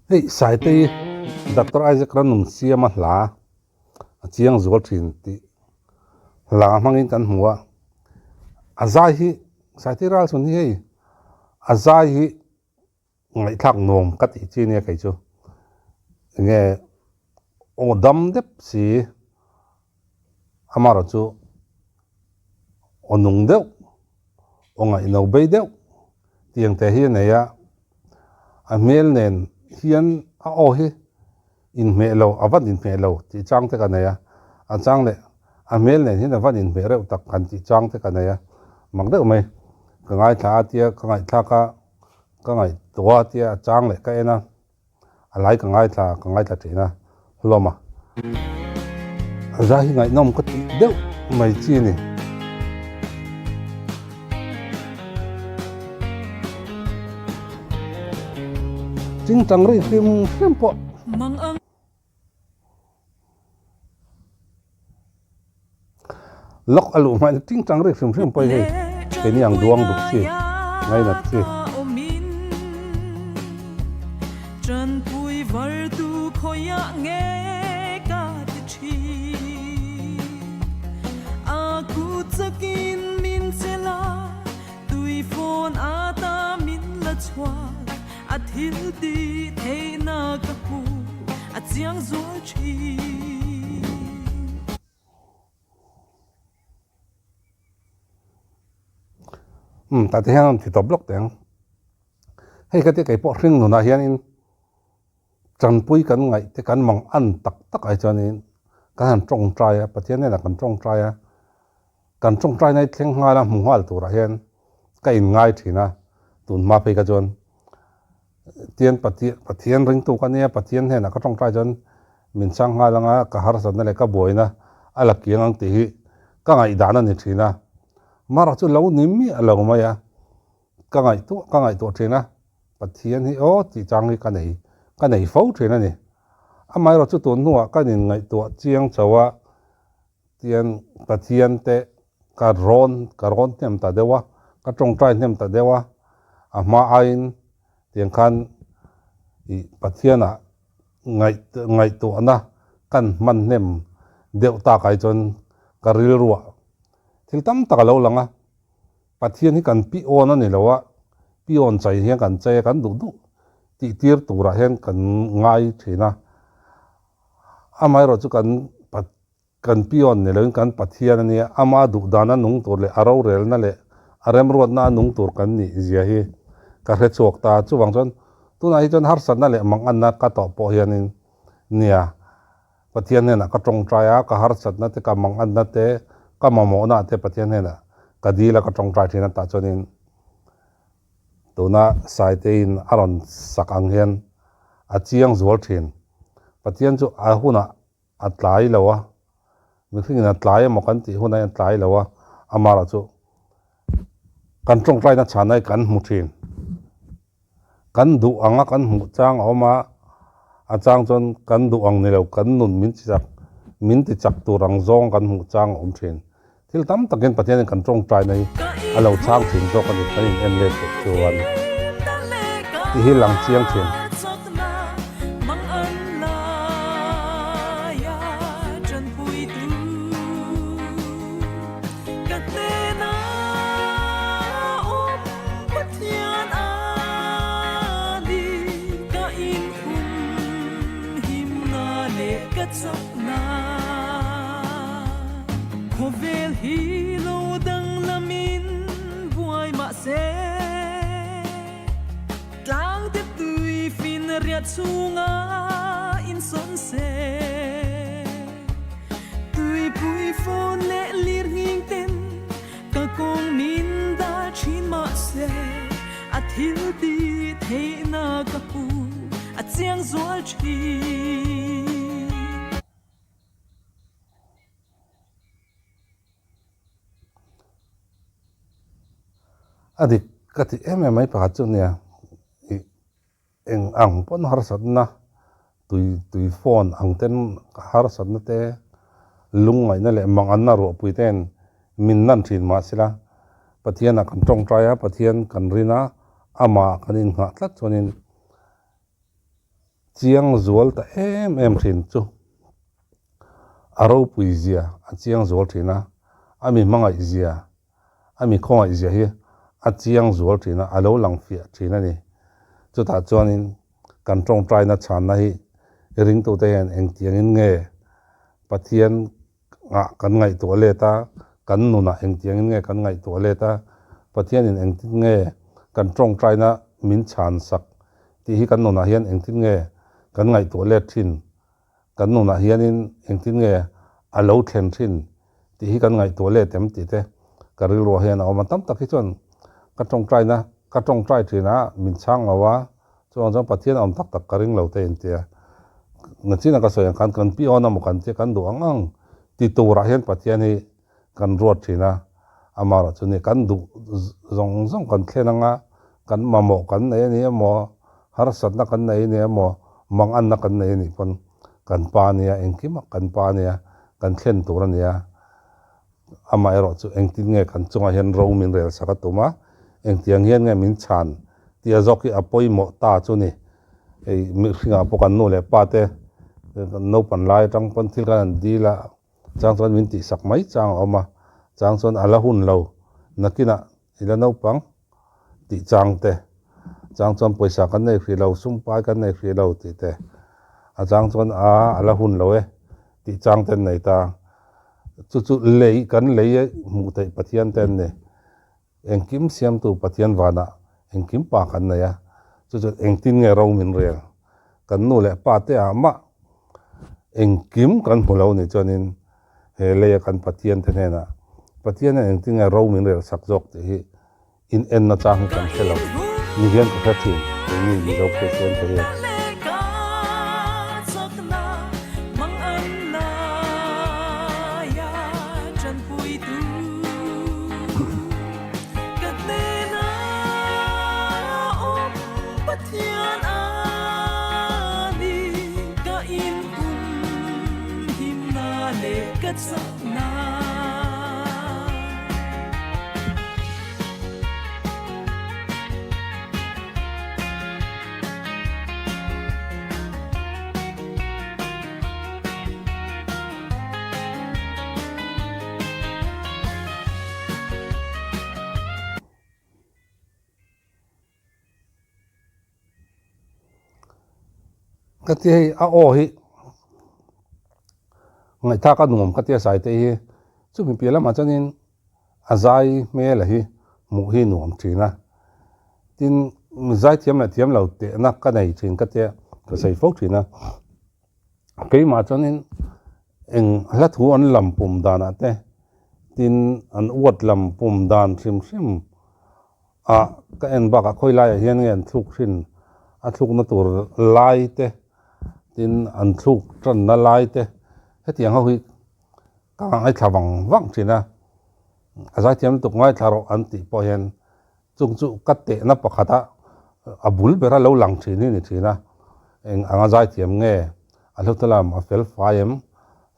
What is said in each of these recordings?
Hey, sai te Dr. Isaac Ranum siama la chiang zual thin ti la mangin kan hua azai hi sai te ral sun hi azai hi ngai thak nom kat i chi ne kai chu nge o dam dep si amaro chu onung deuh o ngai no bei deuh tiang te hi ne ya a mel nen hian a o hi in me lo avan in me lo ti chang te kan ya a chang le a mel nen hin avan in me reu tak kan ti chang te kan ya mang deuh mai ka ngai tha tia ka ngai tha ka ngai tua tia chang le ka ena a lai ka ngai tha thina hloma za hi ngai nom ko ti deuh mai chi ni ching tang ri phim po lok alu mai ching tang ri phim po he ke ni ang duang du chi ngai na chi trần vui vợ tu khoya nghe ca chi aku tsakin min sela tui phone ata min la chwa athil ti theina ka pu achiang zol chi ta te han ti to blok teng hei ka te kai po ring nu na hian in chan pui kan ngai te kan mang an tak ai chan in kan trong trai a pathian ne na kan trong trai a kan trong trai nai thleng nga la hmu hal tur a hian ka in ngai thina tun ma pe ka chon tian pathian ring tu ka ne pathian he na ka trong trai chon min sang nga langa ka har san na le ka boina ala kiang ang ti hi ka ngai da na ni thina mara chu lo nim mi alo ma ya ka ngai tu thina pathian hi o ti chang hi ka nei fo thina ni amai ro chu tun nuwa ka nin ngai tu chiang chawa tian pathian te ka ron tem ta dewa ka trong trai nem ta dewa a ma ain tiang khan i pathiana ngai tu na kan man nem deuh ta kai chon ka ril ruwa thil tam tak lo langa pathian hi kan pi on ani lowa pi on chai hian kan chai kan du ti tir tura hian kan ngai thina amai ro chu kan pi on ne lo kan pathian ani ama du dana nung tur le aro rel na le arem ruat na nung tur kan ni zia hi ka re chuak ta chu wang chon tuna hi chon har san na le mang an na ka to po hian in nia pathian ne na ka tong traya ka har sat na te ka mang an na te ka mamo na te pathian ne na ka dila ka tong trai thina ta chonin tuna sai te in aron sakang hian a chiang zual thin pathian chu a huna atlai lawa mi thing na tlai mo kan ti huna atlai lawa amara chu kan tong trai na chanai kan mu thin kan du anga kan mu chang oma a chang chon kan du ang ni lo kan nun min ti chak tu rang zong kan mu chang om thin thil tam takin pathian kan tong trai nei alo chang thin zo kan in en le chuan ti hi lang chiang thin Vel hi lo dang lamin buai ma se tlang te tui fin riat sunga in son se tui pui phone le lir hing ten ka kong min da chin ma se athil ti theina ka pu a chiang zual chi adik kati mai pakhat chu nia eng ang pon har sat na tui phone ang ten har sat na te lungai na le mang an na ro pui ten min nan thin ma sila pathian kan tong traya pathian kan rina ama kanin nga tlat chonin chiang zual ta em thin chu aro pui zia a chiang zual thina ami mangai zia ami khongai zia hi a chiang zual thina alo lang fia thina ni chu ta chuanin kan tong trai na chan na hi ring to te en eng tiang in nge pathian nga kan ngai to le ta kan nu na eng tiang in nge kan ngai to le ta pathian in eng tin nge kan tong trai na min chan sak ti hi kan nu na hian eng tin nge kan ngai to le thin kan nu na hian in eng tin nge alo thlen thin ti hi kan ngai to le tem ti te karil ro hian awma tam tak hi chon ka tong trai na ka tong trai thina min chang awa chuan jang pathian om tak tak karing lo te in tia ngachina ka soyang kan pi ona mo kan te kan du ang ti to ra hian pathian hi kan ruat thina amara chuni kan du zong kan thlenanga kan mamo kan nei ni mo har sat na kan nei ni mo mang an na kan nei ni pon kan pa nia engkim kan pa nia kan thlen tur ania ama ero chu engtin nge kan chunga hian ro min rel saka tuma engtiang hian nge min chan tia zoki apoi mo ta chuni ei mi hringa pokan nu le pa te no pan lai tang pon thil kan dila chang chon min ti sak mai chang oma chang chon ala hun lo nakina ila no pang ti chang te chang chon poisa kan nei hri lo sum pai kan nei hri lo ti te a chang chon ala hun lo e ti chang ten nei ta chu lei kan lei mu te pathian ten ne engkim siam tu pathian wana engkim pa kan na ya chu engtin nge ro min rel kan nu le pa te ama engkim kan hulo ni chonin he le kan pathian te na pathian engtin nge ro min rel sak jok te hi in en na chang kan khelo ni hian ko thathin ni ni ro pe sen te hi cái tia a o hi ngai ta ka nuam ka tia sai te hi chu mi pela ma chanin azai me la hi mu hi nuam thina tin zai thiam lo te na ka nei thin ka tia ka sai fok thina ke ma chanin eng la thu an lam pum dan ate tin an uat lam pum dan thrim a ka en ba ka khoi lai hian ngen thuk thin a thuk na tur lai te tin an thuk tran na lai te hetiang ho hi ka ai thawang wang thina azai thiam tuk ngai tharo an ti po hian chung chu kat te na pakhata abul bera lo lang thini ni thina eng anga zai thiam nge a hlotalam a fel faim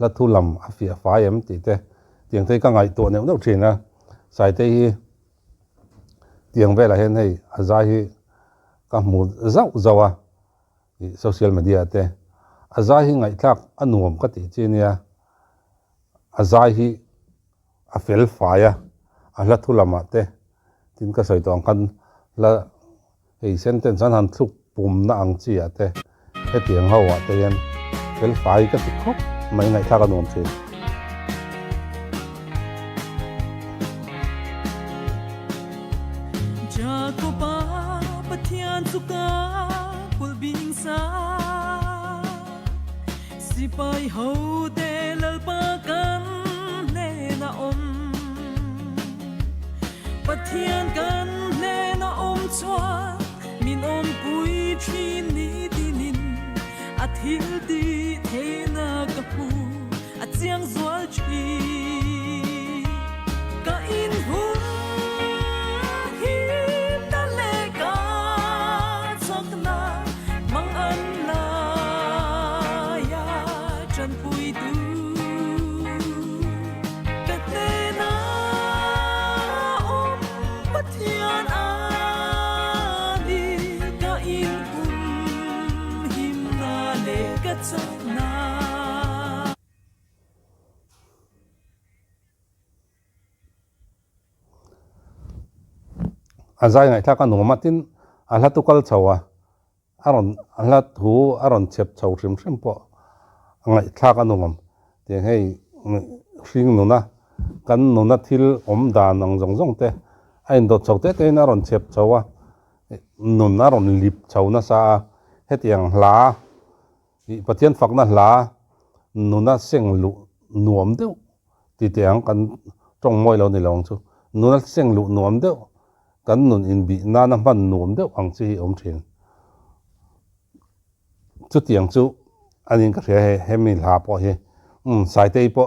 la thulam a fia faim ti te tiang te ka ngai to ne no thina sai te hi tiang vela hen hei azai hi ka mu zau zawa social media te azai hi ngai thak anuam ka ti chinia azai hi a fel faya a la thulama te tin ka soi tong kan la ei sentence an han thuk pum na ang chi ate he tiang ho wa te yan fel fai ka ti khop mai ngai thak anuam chi Jacoba pathian suka pulbing sa sipai ho de lalpa kan ne na pathian kan ne na chwa min pui thi ni dinin athil di the na ka pu chiang zual chi ka in hu 个走那。azai ngai thaka numatin ala tukal chawa aron ala thu aron chep chau rim rim po ngai thaka nungam te hei hring nuna kan nuna thil om da nang jong jong te ain do chau te te aron chep chawa nun aron lip chau na sa hetiang hla i pathian fakna hla nuna seng lu nuam deuh ti tiang kan tong moi lo ni long chu nuna seng lu nuam deuh kan nun in bi na na man nuam deuh ang chi om thin chu tiang chu anin ka he hemi hla po he sai te po